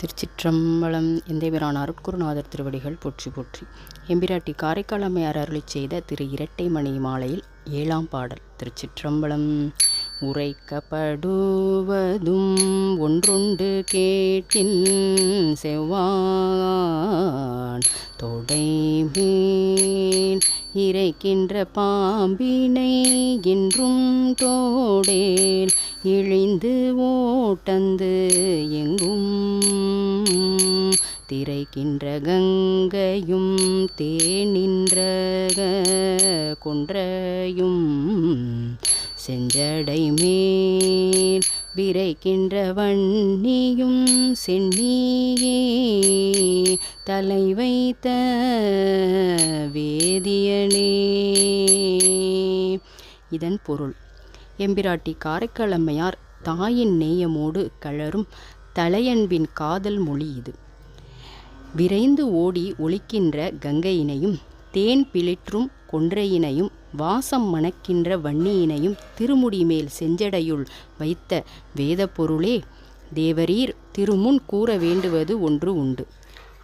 திருச்சிற்றம்பலம். எந்தேபிரான் அருட்குருநாதர் திருவடிகள் போற்றி போற்றி. எம்பிராட்டி காரைக்கால் அம்மையார் அருளிச் செய்த திரு இரட்டை மணி மாலையில் 7ஆம் பாடல். திருச்சிற்றம்பலம். உரைக்கப்படுவதும் ஒன்றுண்டு கேட்டின் செவ்வான் தொடைமேல் இறைக்கின்ற பாம்பினை என்றும் தோடேல் இழிந்து ஓட்டந்து எங்கும் திரைக்கின்ற கங்கையும் தேனின்ற கொன்றையும் செஞ்சடை மேல் விரைக்கின்ற வன்னியும் சென்னியே தலை வைத்த வேதியனே. இதன் பொருள்: எம்பிராட்டி காரைக்கால் அம்மையார் தாயின் நேயமோடு கழறும் தலையன்பின் காதல் மொழி இது. விரைந்து ஓடி ஒலிக்கின்ற கங்கையினையும் தேன் பிளிற்றும் கொன்றையினையும் வாசம் மணக்கின்ற வன்னியினையும் திருமுடி மேல் செஞ்சடையுள் வைத்த வேத பொருளே, தேவரீர் திருமுன் கூற வேண்டுவது ஒன்று உண்டு.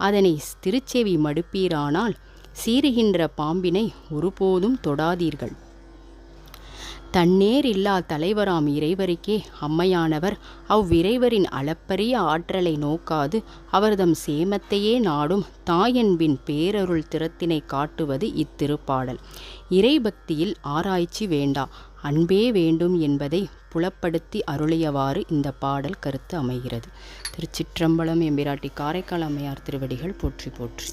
அதனை திருச்செவி மடுப்பீரானால் சீறுகின்ற பாம்பினை ஒருபோதும் தொடாதீர்கள். தன்னேர் இல்லா தலைவராம் இறைவருக்கே அம்மையானவர் அவ்விறைவரின் அளப்பரிய ஆற்றலை நோக்காது அவர்தம் சேமத்தையே நாடும் தாயன்பின் பேரருள் திறத்தினை காட்டுவது இத்திருப்பாடல். இறைபக்தியில் ஆராய்ச்சி வேண்டா, அன்பே வேண்டும் என்பதை புலப்படுத்தி அருளியவாறு இந்த பாடல் கருத்து அமைகிறது. திருச்சிற்றம்பலம். எம்பிராட்டி காரைக்கால் அம்மையார் திருவடிகள் போற்றி போற்றி.